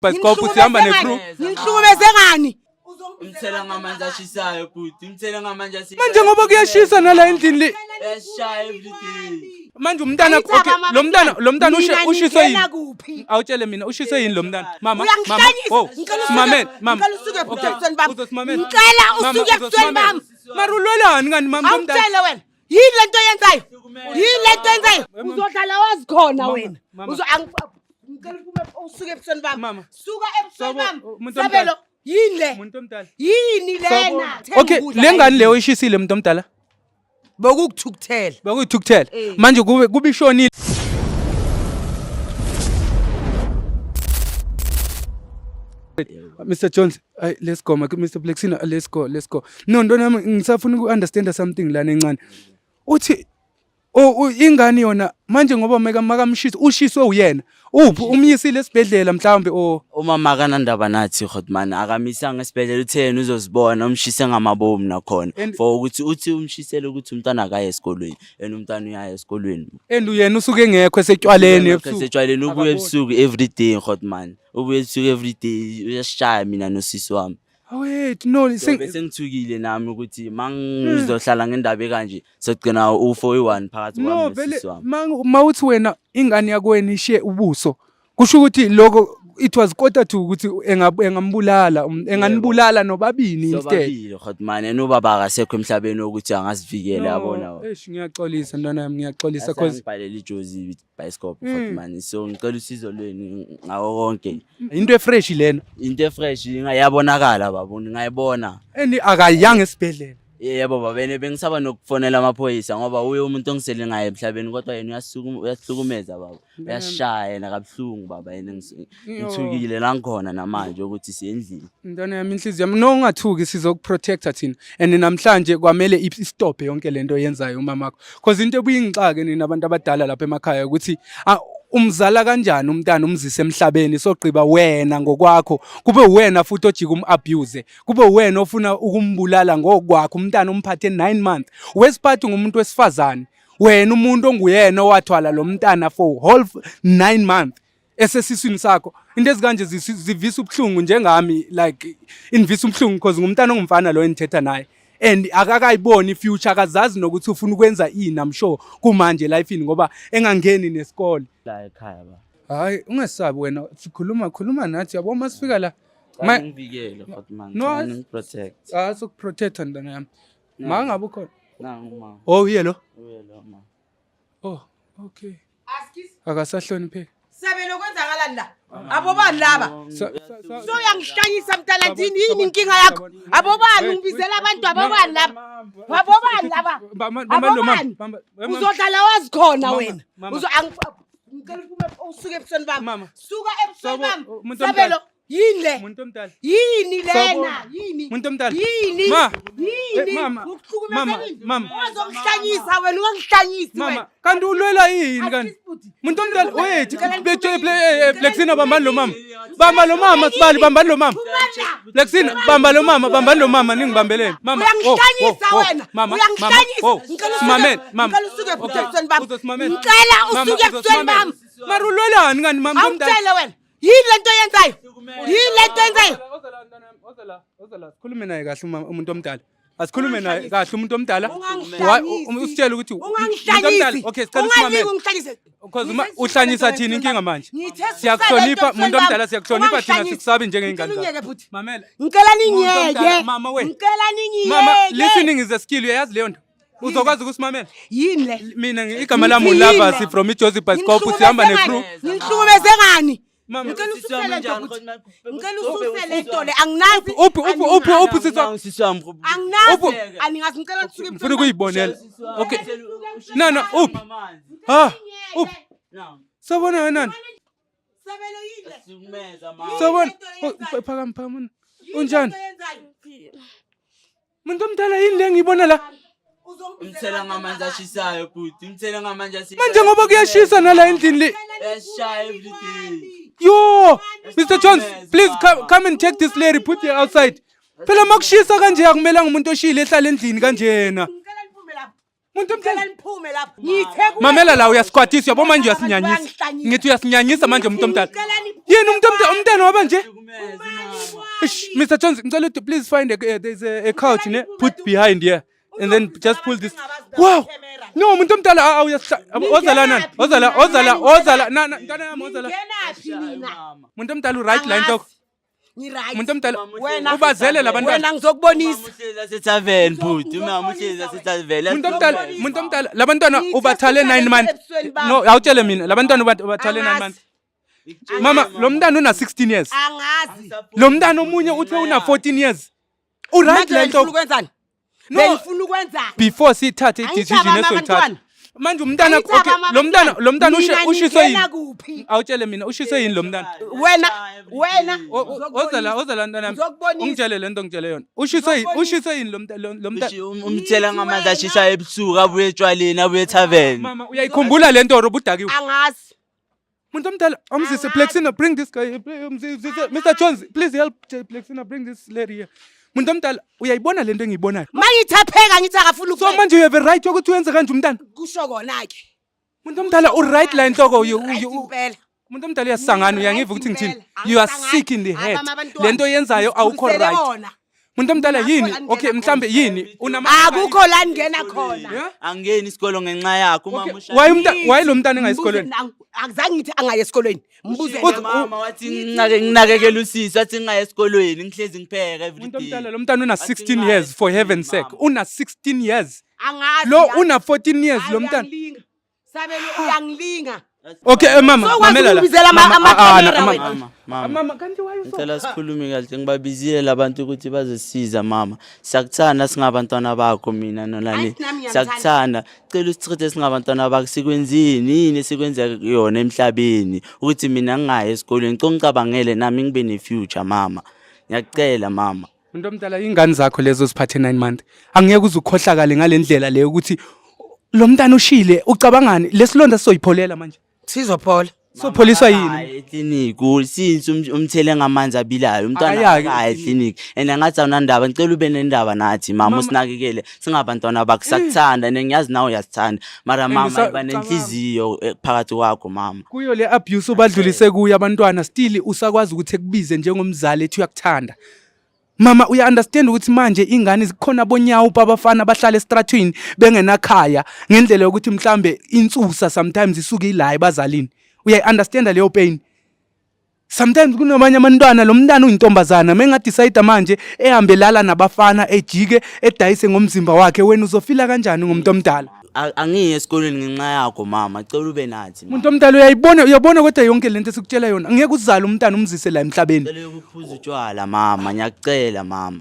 Bhayisikobho sihamba necrew. Ngihlukumeze ngani? Umthela ngamanzi ashisayo futhi. Umthela ngamanzi ashisayo. Manje ngoba kuyashisa nala endlini le. Yashaya everyday. Manje umntana okay lo mntana ushiswe yini? Kuphi? Awutshele mina ushiswe yini lo mntana? Mama Uyangihlanyisa. Simamele mama. Ngicela usuke ebusweni bami. Uzosimamela. Ngicela usuke ebusweni bami. Marulwelani ngani mama umntana? Awutshele wena. Yini lento yenzayo? Yini lento yenzayo? Uzodlala wazi khona wena. Ngicela usuke ebusweni bami. Suka ebusweni bami. Sabelo yini le? Umuntu omdala. Yini lena? Okay, lengane leyo ishisile umuntu omdala. Bokukuthukuthela. Bekuyithukuthela. Manje kube ishonile. Mr. Jones, let's go. Mr. Blexina, let's go. No, nami ngisafuna uku-understand something lana encane. Uthi ingane yona manje ngoba makamshisa ushiswe uyena. Uphi umyisile esibhedlela mhlawumbe Umama akanandaba nathi Khotman akamisanga esibhedlela utheni uzozibona umshise ngamabomu nakhona for ukuthi uthi umshisele ukuthi umntana akaye esikolweni umntana uyaye esikolweni uyena usuke engekho esetshwaleni esetshwaleni ubuye ebusuku everyday Khotman ubuye ebusuku everyday uyashaya mina nosisi wami. Wait, no, bese ngithukile nami ukuthi mangizohlala ngendaba ekanje sogcina u41 phakathi kwami nosisi wami. No, mawuthi wena ingane yakwena ishiye ubuso. Kusho ukuthi lokho it was quarter to ukuthi engambulala enganibulala nobabini instead. Sobabili Khotman nobaba akasekho emhlabeni ukuthi angazivikela yabona. Ngiyaxolisa ntwana nami ngiyaxolisa cause ngibhalela ijozi with Bhayisikobho Khotman so ngicela usizo lweni ngawo konke. Into efresh lena. Into efresh ingayabonakala babona ngayibona. Akayanga esibhedlela. Yebo baba bengisaba nokufonela amaphoyisa ngoba uye umuntu ongisele ngaye emhlabeni kodwa yena uyasihlukumeza baba. Uyashaya nakabuhlungu baba yena ngithukile la ngikhona namanje ukuthi siyendlini. Ntwana yami inhliziyo yami no ungathuki sizokuprotecta thina and namhlanje kwamele istop yonke lento yenzayo umamakho because into ebuyingixake nina abantu abadala lapha emakhaya ukuthi umzala kanjani umntana umzise emhlabeni sogqiba wena ngokwakho kube wena futhi ojika umabuse kube wena ofuna ukumbulala ngokwakho umntana umphathe 9 months wesiphathu ngumuntu wesifazane wena umuntu onguyena owathwala lo mntana for whole 9 months esesiswini sakho into ezikanje zivisa ubhlungu njengami like invisa ubhlungu because ngumntana ongumfana lo enithetha naye and akakayiboni future akazazi nokuthi ufuna ukwenza ini I'm sure kumanje lifeini ngoba engangeni nesikole la ekhaya ba. Hayi ungesabi wena sikhuluma nathi yabo masifika la ngivikele Khotman ngiprotect sokuprotecta ntana yami mangabe ukhona nguma uye lo ma okay akasahloniphe Sabelo kwenzakalani la? Abobani laba? So uyangihlanyisa mntanandini yini inkinga yakho? Abobani ungibizela abantu abobani laba? Abobani laba? Abobani? Uzodlala wazi khona wena. Ngicela usuke ebusweni bami. Suka ebusweni bami. Sabelo yini le? Umuntu omdala. Yini lena? Yini? Umuntu omdala. Yini? Yini? Mama. Uzongihlanyisa wena, ungihlanyisi wena. Mama, kanti ulwela yini kanti? Umuntu omdala, wait, Blexina bambani lo mama. Bamba lo mama sibali bambani lo mama. Blexina bamba lo mama ningibambeleni. Mama. Uyangihlanyisa wena. Mama. Uyangihlanyisa. Simamele, mama. Ngicela usuke ebusweni bami. Uzosimamela. Ngicela usuke ebusweni bami. Marulwelani ngani mama omdala? Awutshele wena. Yini lento yenzayo? Yini lento yenzayo? Ozala sikhulume naye kahle umuntu omdala. Asikhulume naye kahle umuntu omdala. Usitshela ukuthi ungangihlanyisi. Okay, sicela simamele. Because uhlanyisa thina inkinga manje. Siyakuhlonipha umuntu omdala siyakuhlonipha thina sikusabi njengengane zakho. Mamela. Ngicela ningiyeke. Mama we. Ngicela ningiyeke. Mama, listening is a skill uyayazi leyo nto. Uzokwazi ukusimamela? Yini le? Mina igama lami ulava si from iJoseph Bhayisikobho sihamba necrew. Ngihlukumeze ngani? Mama Ngicela ususele into le anginazi. Uphi sisi wami. Anginazi. Aningazi ngicela usuke ngifuna ukuyibonela. Okay. No, uphi? Uphi? Sabona wena. Sabelo yini? Sikumeza mama. Sabona phakama. Unjani? Umuntu omdala yini le ngiyibona la? Umthela ngamanzi ashisayo futhi. Umthela ngamanzi ashisayo. Manje ngoba kuyashisa nala endlini le. Yashaya everyday. Yo, Mr. Jones, please come and take this lady, put her outside. Phela makushisa kanje akumelanga umuntu oshile ehlala endlini kanjena. Umuntu omdala. niphume lapha. Ngithe kuwe. Mamela la uyasikhwathisa yabo manje uyasinyanyisa. Ngithi uyasinyanyisa manje umuntu omdala. Yini umuntu omdala umntana waba nje? Mr. Jones, ngicela ukuthi please find there's a couch ne put behind here and then just pull this. Wow. No umuntu omdala ozala nani? Ozala nana ntana yami ozala. Ngenaphi mina? Umuntu omdala right line talk. Ngi-right. Umuntu omdala Wena ubazele labantwana. Wena ngizokubonisa. Uhlezi asethaveni bhuti, umama uhlezi asethaveni. Umuntu omdala labantwana ubathale 9 months. No, awutshele mina labantwana ubathale 9 months. Mama, lo mntana una 16 years. Angazi. Lo mntana omunye uthe una 14 years. Uright le nto. Ukwenzani? No. Bengifuna ukwenzani? Before sithathe i-decision esoyithatha. Manje umntana okay, lo mntana ushiswe yini? Awutshele mina ushiswe yini lo mntana? Wena. Ozala ntana. Ungitshele lento ngitshele yona. Ushiswe yini lo mntana? Umthela ngamanzi ashisa ebusuku abuye etshwaleni abuye ethaveni. Mama uyayikhumbula lento robudakiwe. Angazi. Umuntu omdala umzise Plexina bring this guy. Mr. Jones please help Plexina bring this lady here. Umuntu omdala uyayibona lento engiyibonayo. Mangithapheka ngithi akafuna So manje you have a right yokuthi uyenze kanje umntana. kusho kona ke. Umuntu omdala u right line hloko Impela. umuntu omdala uyasangana uyangiva ukuthi ngithini. You are sick in the head. Lento yenzayo awukho right. Umuntu omdala yini? Okay mhlambe yini? Akukho la ngena khona. Angeni isikolo ngenxa yakho umama ushaya. Why lo mntana engayisikolweni? Akuzange ngithi angaye esikolweni. Mbuze mama wathi nginakekela usisi wathi ngingaye esikolweni ngihlezi ngipheka every Umuntu day. omdala lo mntana una 16 years for heaven's sake. Una 16 years. Angazi. Lo una 14 years lo mntana. Sabelo uyangilinga. Okay mama mamela la. Mama kanti why ngicela sikhulume kahle ngibabizile labantu ukuthi bazosiza mama. Siyakuthanda singabantwana bakho mina nolani. Siyakuthanda. Cela usichithe singabantwana bakho sikwenzini yini esikwenza yona emhlabeni ukuthi mina ngingaye esikolweni ngicabangele nami ngibe ne future mama. Ngiyacela mama. Umuntu omdala ingane zakho lezo siphathe 9 months. Angeke uzukhohlakale ngalendlela leyo ukuthi lo mntana ushile ucabangani lesilonda sizoyipholela manje. Sizophola. Sopholiswa yini? Eclinic since umthele ngamanzi abilayo umntwana akaya eclinic and angathi awunandaba ngicela ube nendaba nathi mama usinakekele singabantwana bakho sakuthanda nengiyazi nawe uyasithanda mara mama iba nenhliziyo phakathi kwakho mama kuyo le abuse obadlulise kuye abantwana still usakwazi ukuthi ekubize njengomzali ethi uyakuthanda. Mama uya understand ukuthi manje ingane zikhona bonyawo babafana bahlala estratweni bengenakhaya ngendlela yokuthi mhlambe insusa sometimes isuke ila ebazalini. Uya understand leyo pain. Sometimes kunamanye abantwana lo mntana uyintombazana mengadecide manje ehambelala nabafana ejike edayise ngomzimba wakhe wena uzofila kanjani ngomuntu omdala? Angiye esikolweni ngenxa yakho mama cela ube nathi umuntu omdala uyabona kodwa yonke lento esikutshela yona angeke uzale umntana umzise la emhlabeni. Cela ukuphuza utshwala mama ngiyacela mama.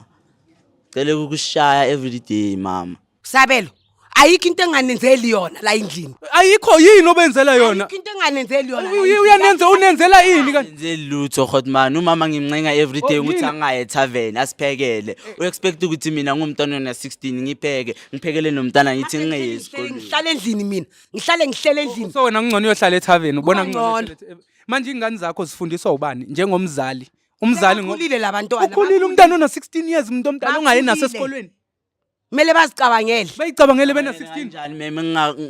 Cela ukushaya every day mama. Sabelo ayikho into enganenzeli yona la endlini. Ayikho yini obenzela yona? Ayikho into enganenzeli yona. Unenzela yini kanti? Ngenzeli lutho Khotman umama ngimncenga every day ukuthi angaye tavern asiphekele. Uexpect ukuthi mina ngumntwana ona 16 ngipheke ngiphekele nomntana ngithi ngingeye esikolweni. Ngihlala endlini mina. Ngihlala endlini. So wena ngcono uyohlala etavern ubona ngcono. Manje ingane zakho zifundiswa ubani njengomzali? Umzali ngokhulile labantwana. Ukhulile umntana ona 16 years umuntu omdala ongaye naso esikolweni. Mele bazicabangele. Bayicabangele bena 16. Kanjani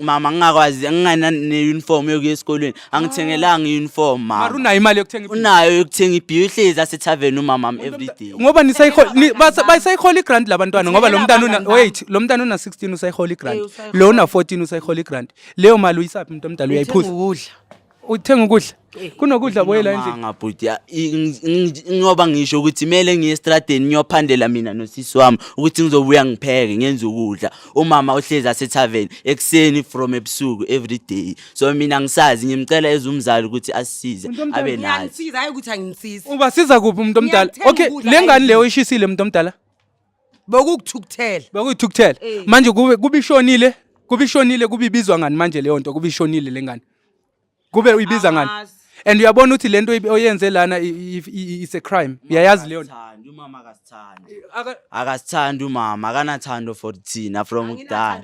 mama ngingakwazi ngingana ne-uniform yokuya esikolweni angithengelanga i-uniform mama. Mara unayo imali yokuthenga unayo yokuthenga ibhiyo ihlezi asethaveni umama every day. Ngoba bayisayihola igrant labantwana ngoba lo mntana una 16 usayihola igrant. Lo una 14 usayihola igrant. Leyo mali uyisaphi umuntu omdala uyayiphuza. Uthenga ukudla. Kunokudla boyela endlini. Ngabhuti ngoba ngisho ukuthi mele ngiye estradeni ngiyophandela mina nosisi wami ukuthi ngizobuya ngipheke ngenze ukudla. Umama ohlezi asethaveni ekseni from ebusuku every day. So mina ngisazi ngimcela ezumzali ukuthi asisize abe nathi. Ngiyasiza hayi ukuthi angisize. Ubasiza kuphi umuntu omdala? Okay, lengane leyo ishisile umuntu omdala. Bokuthukuthela. Manje kubishonile kubibizwa ngani manje leyo nto kubishonile lengane. Kube uyibiza ngani? And uyabona ukuthi lento oyenze lana is a crime. Uyayazi leyo nto. akasithandi umama akasithandi umama akanathando for thina from kudala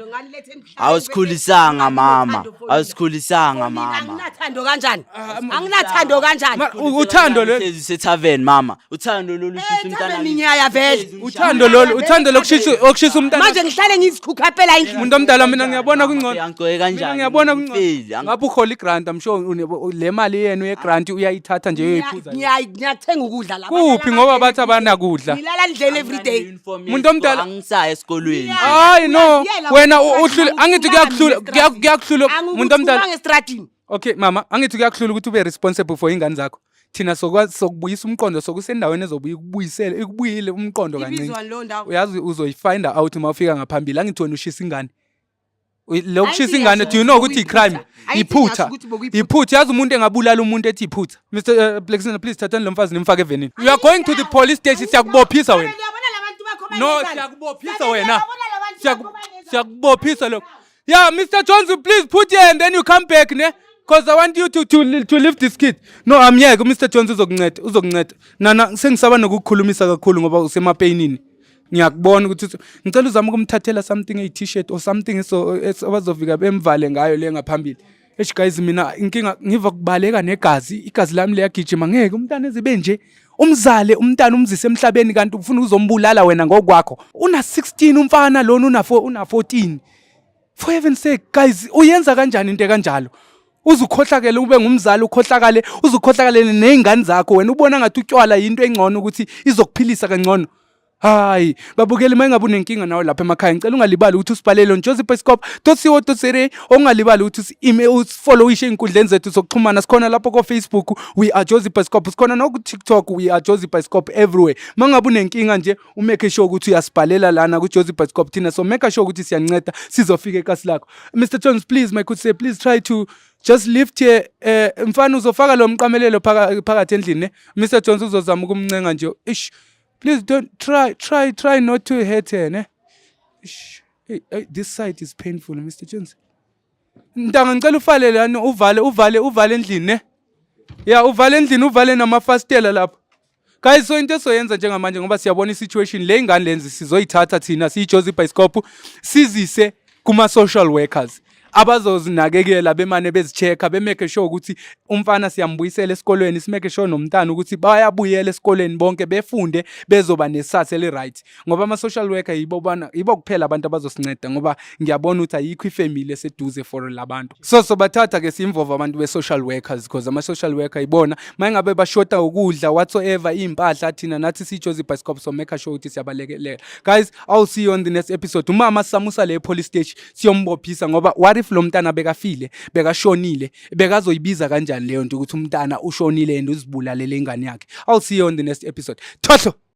awusikhulisanga mama anginathando kanjani anginathando kanjani uthando sethaveni mama uthando lolu shisa umntana ngiyaya vele uthando lokushisa umntana manje ngihlale ngizikhukhapela endlini umuntu omdala mina ngiyabona kungcono yankoye kanjani ngiyabona kungcono ngabe uhola igrant I'm sure le mali yenu yegrant uyayithatha nje uyoyiphuza ngiyathenga ukudla lapha kuphi ngoba bathi abanakudla ngilala endlini every day umuntu omdala angisaya esikolweni hayi no wena uhlule angithi kuyakuhlula umuntu omdala ngestradini okay mama angithi kuyakuhlula ukuthi ube responsible for ingane zakho thina sokubuyisa umqondo sokusendaweni ezobuya ikubuyile umqondo kancane uyazi uzoyifinda out uma ufika ngaphambili angithi wena ushisa ingane lokushisa ingane do you know ukuthi icrime iphutha yazi umuntu engabulala umuntu ethi iphutha Mr Blexina please thathani lo mfazi nimfake evenini you are going to the police station siyakubophisa wena no siyakubophisa wena siyakubophisa lo yeah Mr Jones please put here and then you come back ne because I want you to leave this kid no amyeke Mr Jones uzokunceda nana sengisaba nokukhulumisa kakhulu ngoba usemapainini ngiyakubona ukuthi ngicela uzama ukumthathela something a t-shirt or something so abazofika bemvale ngayo le ngaphambili guys mina inkinga ngiva kubaleka negazi igazi lami liyagijima ngeke umntana ezibe nje umzale umntana umzise emhlabeni kanti ufuna uzombulala wena ngokwakho una 16 umfana lona una 14 for heaven's sake guys uyenza kanjani into kanjalo uzukhohlakele ube ngumzali ukhohlakale uzukhohlakale nezingane zakho wena ubona ngathi utywala into engcono ukuthi izokuphilisa kangcono hayi babukeli mayingabe unenkinga nawe lapha emakhaya ngicela ungalibali ukuthi usibhalele on josephiscope.co.za ongalibali ukuthi ufollowishe inkundleni zethu zokuxhumana sikhona lapho ko Facebook we are josephiscope sikhona no ku TikTok we are josephiscope everywhere mangabe unenkinga nje umake sure ukuthi uyasibhalela lana ku josephiscope thina so make sure ukuthi siyanceda sizofika ekasi lakho Mr Jones please my could say please try to just lift here mfana uzofaka lo mqamelelo phakathi endlini Mr Jones uzozama ukumncenga nje ish please don't try not to hurt her ne hey, this side is painful Mr Jones ntanga ngicela ufale lana uvale endlini ne yeah uvale endlini uvale namafastela lapha guys so into soyenza njengamanje ngoba siyabona isituation le ingane lenzi sizoyithatha thina siyiJosephiscope sizise kuma social workers abazozinakekela bemane bezichecka bemake sure ukuthi umfana siyambuyisela esikolweni simake sure nomntana ukuthi bayabuyela esikolweni bonke befunde bezoba nesasa le right ngoba ama social worker yibo kuphela abantu abazosinceda ngoba ngiyabona ukuthi ayikho ifamily eseduze for labantu so bathatha ke simvova abantu be social workers because ama social worker ibona mayingabe bashota ukudla whatsoever impahla thina nathi siJosephiscope so make sure ukuthi siyabalekelela guys I'll see you on the next episode umama samusa le police station siyombophisa ngoba if lo mntana bekafile bekashonile bekazoyibiza kanjani leyo nto ukuthi umntana ushonile and uzibulale le ngane yakhe I'll see you on the next episode Thotho